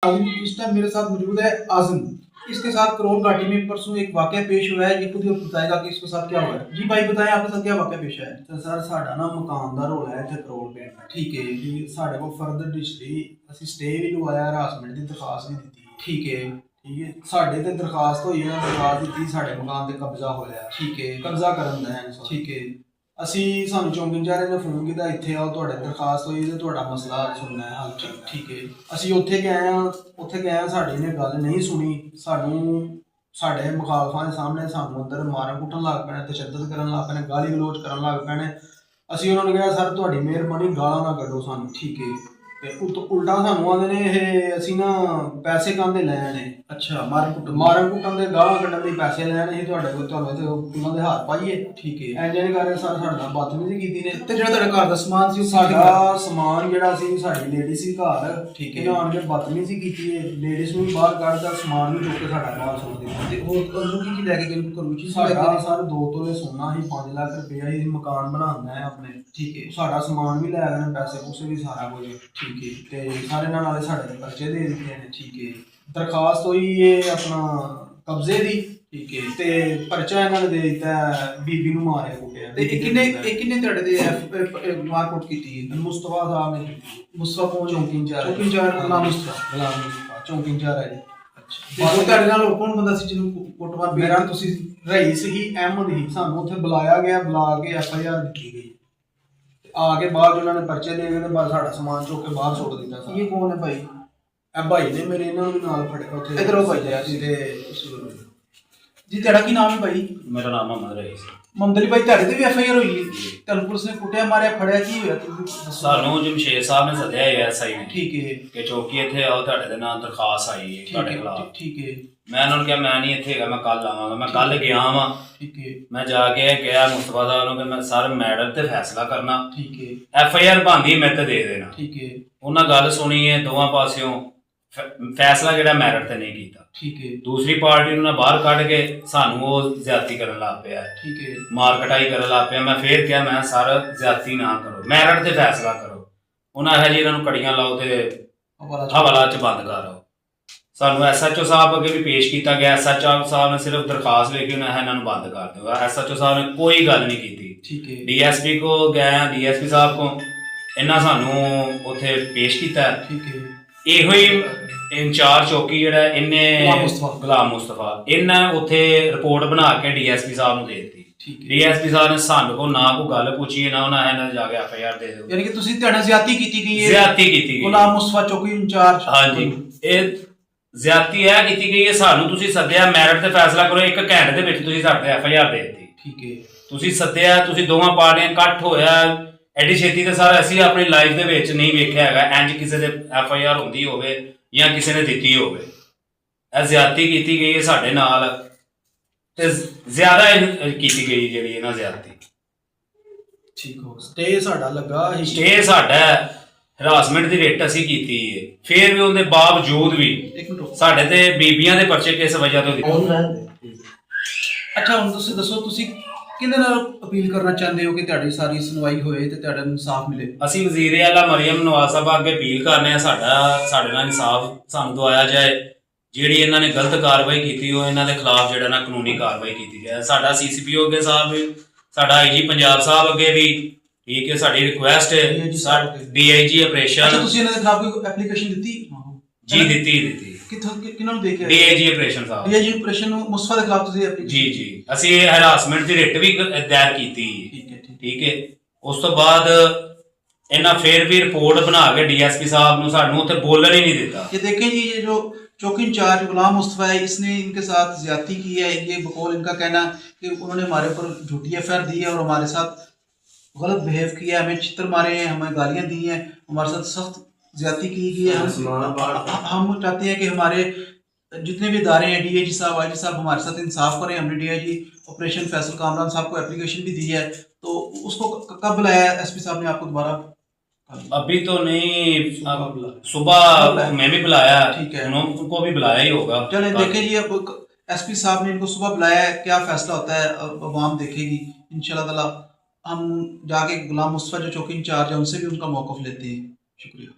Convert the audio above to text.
आज़म इस टाइम मेरे साथ मौजूद है आज़म। इसके साथ करोल घाटी में परसों एक वाक़या पेश हुआ है, ये खुद ही बताएगा कि इसके साथ क्या हुआ है। जी भाई बताएं, आपके साथ क्या वाक़या पेश आया है? तो सर साडा ना मकान दा रोला है इत्थे करोल पिंड। ठीक है जी साडे को फर्दर डिस्ट्री ਅਸੀਂ ਸਟੇ ਵੀ ਲਵਾਇਆ, ਹਰਾਸਮੈਂਟ ਦੀ ਦਰਖਾਸਤ ਵੀ ਦਿੱਤੀ। ठीक है ਠੀਕ ਹੈ, ਸਾਡੇ ਤੇ ਦਰਖਾਸਤ ਹੋਈ ਹੈ, ਦਰਖਾਸਤ ਦਿੱਤੀ, ਸਾਡੇ ਮਕਾਨ ਤੇ ਕਬਜ਼ਾ ਹੋਇਆ। ठीक है ਕਬਜ਼ਾ ਕਰਨ ਦਾ ਹੈ ਸਰ। ठीक है ਅਸੀਂ ਸਾਨੂੰ ਚੌਂਕੀ ਇੰਚਾਰਜ ਨੇ ਫੋਨ ਕੀਤਾ, ਇੱਥੇ ਆਓ, ਤੁਹਾਡੇ ਦਰਖਾਸਤ ਹੋਈ ਤੇ ਤੁਹਾਡਾ ਮਸਲਾ ਸੁਣਨਾ ਹੈ, ਹੱਲ ਕਰਨਾ ਹੈ। ठीक है ਅਸੀਂ ਉੱਥੇ ਗਏ ਆ, ਸਾਡੀ ਨੇ ਗੱਲ ਨਹੀਂ ਸੁਣੀ। ਸਾਡੇ ਮੁਖਾਲਫਾਂ ਦੇ ਸਾਹਮਣੇ ਸਾਨੂੰ ਅੰਦਰ ਮਾਰਨ ਕੁੱਟਣ ਲੱਗ ਪੈਣੇ, ਤਸ਼ੱਦਦ ਕਰਨ ਲੱਗ ਪੈਣੇ, ਗਾਲੀ ਗਲੋਚ ਕਰਨ ਲੱਗ ਪੈਣੇ। ਅਸੀਂ ਉਹਨਾਂ ਨੂੰ ਕਿਹਾ ਸਰ ਤੁਹਾਡੀ ਮਿਹਰਬਾਨੀ ਗਾਲਾਂ ਨਾ ਕੱਢੋ ਸਾਨੂੰ। ठीक है ਤੇ ਉਲਟਾ ਸਾਨੂੰ ਆਂਦੇ ਨੇ ਇਹ ਅਸੀਂ ਨਾ ਪੈਸੇ ਕਾਹਦੇ ਲੈਣੇ ਨੇ। अच्छा मारन ਕੁੱਟਣ ਦੇ ਗਾਲਾਂ ਕੱਢਣ ਦੇ ਪੈਸੇ ਲੈਣੇ ਸੀ ਤੁਹਾਡੇ ਕੋਲ, ਤੁਹਾਨੂੰ ਤੇ ਉਹਨਾਂ ਦੇ ਹੱਥ ਪਾਈਏ। ठीक है ਇੰਜ ਨਹੀਂ ਕਰ ਰਹੇ ਸਰ, ਸਾਡੇ ਨਾਲ ਬਦਤਮੀਜ਼ੀ ਕੀਤੀ ਨੇ। ਤੇ ਜਿਹੜਾ ਤੁਹਾਡੇ ਘਰ ਦਾ ਸਮਾਨ ਸੀ ਉਹ ਸਾਡਾ ਸਮਾਨ ਜਿਹੜਾ ਸੀ, ਸਾਡੀ ਲੇਡੀ ਸੀ ਘਰ, ਠੀਕ ਹੈ। ਇਹਨਾਂ ਆਣ ਕੇ ਬਦਤਮੀਜ਼ੀ ਕੀਤੀ ਹੈ, ਲੇਡੀਜ਼ ਨੂੰ ਵੀ ਬਾਹਰ ਕੱਢਦਾ, ਸਮਾਨ ਵੀ ਚੁੱਕ ਕੇ ਸਾਡਾ ਬਾਹਰ ਸੁੱਟ ਦਿੱਤਾ। ਤੇ ਹੋਰ ਉਹਨੂੰ ਕੀ ਲੈ ਕੇ ਗਏ ਘਰੋਂ ਚੀਜ਼ ਸਾਡਾ ਸਰ 2 ਤੋਲੇ ਸੋਨਾ ਸੀ, 5 ਲੱਖ ਰੁਪਇਆ ਸੀ, ਮਕਾਨ ਬਣਾਉਣਾ ਹੈ ਆਪਣੇ। ठीक है ਸਾਡਾ ਸਮਾਨ ਵੀ ਲੈ ਗਏ ਨੇ, ਪੈਸੇ ਪੂਸੇ ਵੀ ਸਾਰਾ ਕੁਝ। ठीक है ਤੇ ਸਾਰੇ ਨਾਲੇ ਸਾਡੇ ਦੇ ਪਰਚੇ ਦੇ ਦਿੱਤੇ ਨੇ। ठीक है ਦਰਖਾਸਤ ਹੋਈ ਇਹ ਆਪਣਾ ਕਬਜ਼ੇ ਦੀ, ठीक है ਤੇ ਪਰਚਾ ਇਹਨਾਂ ਨੇ ਦੇ ਦਿੱਤਾ, ਬੀਬੀ ਨੂੰ ਮਾਰਿਆ ਕੁੱਟਿਆ। ਤੇ ਇਹ ਕਿੰਨੇ ਤੁਹਾਡੇ ਦੇ ਮਾਰਕਟ ਕੀਤੀ ਹੈ? ਮੁਸਤਫਾ ਸਾਹਿਬ ਨੇ, ਮੁਸਤਫਾ ਕੌਣ? ਚੌਂਕੀ ਇੰਚਾਰਜ। ਚੌਂਕੀ ਇੰਚਾਰਜ ਗੁਲਾਮ ਮੁਸਤਫਾ। ਗੁਲਾਮ ਮੁਸਤਫਾ ਚੌਂਕੀ ਇੰਚਾਰਜ ਹੈ ਜੀ। ਅੱਛਾ ਤੇ ਤੁਹਾਡੇ ਨਾਲ ਹੋਰ ਕੌਣ ਬੰਦਾ ਸੀ ਜਿਹਨੂੰ ਕੁੱਟਮਾਰ ਪਈ? ਮੇਰਾ ਤੁਸੀਂ ਰਈਸ ਹੀ ਅਹਿਮਦ ਹੀ, ਸਾਨੂੰ ਉੱਥੇ ਬੁਲਾਇਆ ਗਿਆ, ਬੁਲਾ ਕੇ FIR ਦਿੱਤੀ ਗਈ। ਆ ਕੇ ਬਾਅਦ ਉਹਨਾਂ ਨੇ ਪਰਚੇ ਦੇ ਕੇ ਤੇ ਬਾਅਦ ਸਾਡਾ ਸਮਾਨ ਚੁੱਕ ਕੇ ਬਾਹਰ ਸੁੱਟ ਦਿੱਤਾ ਸਾਰਾ। ਇਹ ਕੌਣ ਹੈ ਭਾਈ? ਇਹ ਭਾਈ ਨੇ ਮੇਰੇ, ਇਹਨਾਂ ਨੂੰ ਵੀ ਨਾਲ ਫੜ ਕੇ ਉੱਥੇ ਇੱਧਰੋਂ ਭਾਈ ਜੀ ਜੀ ਤੁਹਾਡਾ ਕੀ ਨਾਮ ਹੈ ਭਾਈ? ਮੇਰਾ ਨਾਮ ਮੁਹੰਮਦ ਰਈਸ। ਮੁਹੰਮਦ ਅਲੀ ਭਾਈ, ਤੁਹਾਡੇ ਤੇ ਵੀ FIR ਹੋਈ ਹੈ? ਤੁਹਾਨੂੰ ਪੁਲਿਸ ਨੇ ਕੁੱਟਿਆ ਮਾਰਿਆ ਫੜਿਆ, ਕੀ ਹੋਇਆ ਤੁਸੀਂ ਦੱਸੋ? ਸਾਨੂੰ ਜਮਸ਼ੇਦ ਸਾਹਿਬ ਨੇ ਸੱਦਿਆ ਹੈ SI ਨੇ ਠੀਕ ਹੈ ਕਿ ਚੌਕੀ ਇੱਥੇ ਆਓ, ਤੁਹਾਡੇ ਦੇ ਨਾਲ ਦਰਖਾਸਤ ਆਈ ਹੈ ਤੁਹਾਡੇ ਠੀਕ ਹੈ ਖਿਲਾਫ। ਠੀਕ ਹੈ ਮੈਂ ਉਹਨਾਂ ਨੂੰ ਕਿਹਾ ਮੈਂ ਨਹੀਂ ਇੱਥੇ ਹੈਗਾ, ਮੈਂ ਕੱਲ ਆਵਾਂਗਾ। ਮੈਂ ਕੱਲ ਗਿਆ ਵਾਂ, ਠੀਕ ਹੈ ਮੈਂ ਜਾ ਕੇ ਕਿਹਾ ਮੁਸਤਫਾ ਦਾ ਉਹਨੂੰ ਕਿ ਮੈਂ ਸਰ ਮੈਟਰ ਤੇ ਫੈਸਲਾ ਕਰਨਾ, ਠੀਕ ਹੈ FIR ਬਣਦੀ ਮੇਰੇ ਤੇ ਦੇ ਦੇਣਾ। ਠੀਕ ਹੈ ਉਹਨਾਂ ਗੱਲ ਸੁਣੀ ਹੈ ਦੋਵਾਂ ਪਾਸਿਓਂ, ਫੈਸਲਾ ਜਿਹੜਾ ਮੈਰਿਟ ਤੇ ਨਹੀਂ ਕੀਤਾ। ਠੀਕ ਹੈ ਦੂਸਰੀ ਪਾਰਟੀ ਨੂੰ ਨਾ ਬਾਹਰ ਕੱਢ ਕੇ ਸਾਨੂੰ ਉਹ ਜ਼ਿਆਦਤੀ ਕਰਨ ਲੱਗ ਪਿਆ, ਠੀਕ ਹੈ ਮਾਰ ਕਟਾਈ ਕਰਨ ਲੱਗ ਪਿਆ। ਮੈਂ ਫੇਰ ਕਿਹਾ ਮੈਂ ਸਰ ਜ਼ਿਆਦਤੀ ਨਾ ਕਰੋ, ਮੈਰਿਟ ਤੇ ਫੈਸਲਾ ਕਰੋ। ਉਹਨਾਂ ਆਖਿਆ ਜੀ ਇਹਨਾਂ ਨੂੰ ਕੜੀਆਂ ਲਾਓ ਤੇ ਹਵਾਲਾ ਚ ਬੰਦ ਕਰੋ। ਸਾਨੂੰ SHO ਸਾਹਿਬ ਅੱਗੇ ਵੀ ਪੇਸ਼ ਕੀਤਾ ਗਿਆ, SHO ਸਾਹਿਬ ਨੇ ਸਿਰਫ ਦਰਖਾਸਤ ਲੈ ਕੇ ਇਹਨਾਂ ਨੂੰ ਬੰਦ ਕਰ ਦਿਓ। SHO ਸਾਹਿਬ ਨੇ ਕੋਈ ਗੱਲ ਨਹੀਂ ਕੀਤੀ। ਠੀਕ ਹੈ DSP ਕੋ ਗਏ, DSP ਸਾਹਿਬ ਕੋ ਇਹਨਾਂ ਸਾਨੂੰ ਉੱਥੇ ਪੇਸ਼ ਕੀਤਾ। ਠੀਕ ਹੈ ਇਹੋ ਹੀ ਇੰਚਾਰਜ ਚੌਕੀ ਜਿਹੜਾ ਇਹਨੇ ਗੁਲਾਮ ਮੁਸਤਫਾ, ਇਹਨਾਂ ਉੱਥੇ ਰਿਪੋਰਟ ਬਣਾ ਕੇ DSP ਸਾਹਿਬ ਨੂੰ ਦੇ ਦਿੱਤੀ। ਠੀਕ ਹੈ DSP ਸਾਹਿਬ ਨੇ ਸਾਨੂੰ ਕੋ ਨਾ ਕੋਈ ਗੱਲ ਪੁੱਛੀ, ਨਾ ਉਹਨਾਂ ਇਹਨਾਂ ਜਾ ਕੇ FIR ਦੇ ਦਿਓ। ਯਾਨੀ ਕਿ ਤੁਸੀਂ ਤੁਹਾਡਾ ਜ਼ਿਆਦਤੀ ਕੀਤੀ ਗਈ ਹੈ? ਜ਼ਿਆਦਤੀ ਕੀਤੀ ਗਈ। ਗੁਲਾਮ ਮੁਸਤਫਾ ਚੌਕੀ ਇੰਚਾਰਜ। ਹਾਂਜੀ, ਇਹ ਜ਼ਿਆਦਤੀ ਇਹ ਕੀਤੀ ਗਈ ਹੈ। ਸਾਨੂੰ ਤੁਸੀਂ ਸੱਦਿਆ, ਮੈਰਿਟ ਤੇ ਫੈਸਲਾ ਕਰੋ, 1 ਘੰਟੇ ਦੇ ਵਿੱਚ ਤੁਸੀਂ ਸਾਡੇ FIR ਦੇ ਦਿੱਤੀ। ਠੀਕ ਹੈ ਤੁਸੀਂ ਸੱਦਿਆ, ਤੁਸੀਂ ਦੋਵਾਂ ਪਾਰਟੀਆਂ ਇਕੱਠ ਹੋਇਆ ਐਡੀ ਛੇਤੀ ਤੇ ਸਰ ਅਸੀਂ ਆਪਣੀ ਲਾਈਫ ਦੇ ਵਿੱਚ ਨਹੀਂ ਵੇਖਿਆ ਹੈਗਾ ਇੰਜ ਕਿਸੇ ਦੇ FIR ਹੁੰਦੀ ਹੋਵੇ ਜਾਂ ਕਿਸੇ ਨੇ ਦਿੱਤੀ ਹੋਵੇ। ਇਹ ਜ਼ਿਆਦਤੀ ਕੀਤੀ ਗਈ ਹੈ ਸਾਡੇ ਨਾਲ, ਤੇ ਜ਼ਿਆਦਾ ਕੀਤੀ ਗਈ ਜਿਹੜੀ ਇਹਨਾਂ ਜ਼ਿਆਦਤੀ। ਠੀਕ ਹੋ ਸਟੇ ਸਾਡਾ ਲੱਗਾ ਸੀ। ਸਟੇ ਸਾਡਾ ਹਰਾਸਮੈਂਟ ਦੀ ਰੇਟ ਅਸੀਂ ਕੀਤੀ ਹੈ, ਫਿਰ ਵੀ ਉਹਦੇ ਬਾਵਜੂਦ ਵੀ ਇੱਕ ਮਿੰਟ ਸਾਡੇ ਤੇ ਬੀਬੀਆਂ ਦੇ ਪਰਚੇ ਕਿਸ ਵਜ੍ਹਾ ਤੋਂ ਦਿੱਤੇ। ਅੱਛਾ ਹੁਣ ਤੁਸੀਂ ਦੱਸੋ, ਤੁਸੀਂ ਕਿਹਦੇ ਨਾਲ ਅਪੀਲ ਕਰਨਾ ਚਾਹੁੰਦੇ ਹੋ ਕਿ ਤੁਹਾਡੀ ਸਾਰੀ ਸੁਣਵਾਈ ਹੋਏ ਤੇ ਤੁਹਾਡਾ ਇਨਸਾਫ ਮਿਲੇ? ਅਸੀਂ ਵਜ਼ੀਰ ਆਲਾ ਮਰੀਮ ਨਵਾਜ਼ ਸਾਹਿਬ ਅੱਗੇ ਅਪੀਲ ਕਰਨੇ ਆ, ਸਾਡੇ ਨਾਲ ਇਨਸਾਫ ਸਾਨੂੰ ਦਵਾਇਆ ਜਾਏ। ਜਿਹੜੀ ਇਹਨਾਂ ਨੇ ਗਲਤ ਕਾਰਵਾਈ ਕੀਤੀ ਉਹ ਇਹਨਾਂ ਦੇ ਖਿਲਾਫ ਜਿਹੜਾ ਨਾ ਕਾਨੂੰਨੀ ਕਾਰਵਾਈ ਕੀਤੀ ਜਾਏ। ਸਾਡਾ CCPO ਅੱਗੇ ਸਾਹਿਬ, ਸਾਡਾ IG ਪੰਜਾਬ ਸਾਹਿਬ ਅੱਗੇ ਵੀ ਠੀਕ ਹੈ, ਸਾਡੀ ਰਿਕੁਐਸਟ ਹੈ। DIG operation. ਅੱਛਾ ਤੁਸੀਂ ਇਹਨਾਂ ਦੇ ਖਿਲਾਫ ਕੋਈ ਐਪਲੀਕੇਸ਼ਨ ਦਿੱਤੀ? ਜੀ ਦਿੱਤੀ। ਕਿਹਨਾਂ ਨੂੰ ਦੇ ਕੇ? DIG ਆਪਰੇਸ਼ਨ ਸਾਹਿਬ। DIG ਆਪਰੇਸ਼ਨ ਨੂੰ ਮੁਸਤਫਾ ਦੇ ਖਿਲਾਫ ਤੁਸੀਂ ਜੀ ਅਸੀਂ ਹਰਾਸਮੈਂਟ ਦੀ ਰਿਟ ਵੀ ਦਾਇਰ ਕੀਤੀ। ਠੀਕ ਹੈ ਉਸ ਤੋਂ ਬਾਅਦ ਇਹਨਾਂ ਫੇਰ ਵੀ ਰਿਪੋर्ट बना के DSP साहब ने सानू उत्थे बोलने ही नहीं देता। ये देखें जी, ये जो चौकी इंचार्ज गुलाम मुस्तफा है, इसने इनके साथ ज्यादती की है। ये बकौल इनका कहना कि उन्होंने हमारे ऊपर झूठी FIR दी है और हमारे साथ गलत बिहेव किया है, हमें चित्र मारे हैं, हमें गालियां दी हैं, हमारे साथ सख्त ज्यादती की गई है। हम चाहते हैं कि हमारे जितने भी इदारे हैं, DIG साहब, IG साहब हमारे साथ इंसाफ करें। हमने DIG ऑपरेशन फैसल कामरान साहब को एप्लीकेशन भी दी है, तो उसको कब बुलाया SP साहब ने आपको दोबारा? अभी तो नहीं, सुबह मैं भी बुलाया, ठीक है, उनको भी बुलाया ही होगा। चले देखें जी, अब SP साहब ने इनको सुबह बुलाया है, क्या फैसला होता है अवाम देखेगी इंशाल्लाह ताला। हम जाके गुलाम मुस्तफा जो चौकी इंचार्ज है उनसे भी उनका मौक़िफ़ लेते हैं। शुक्रिया।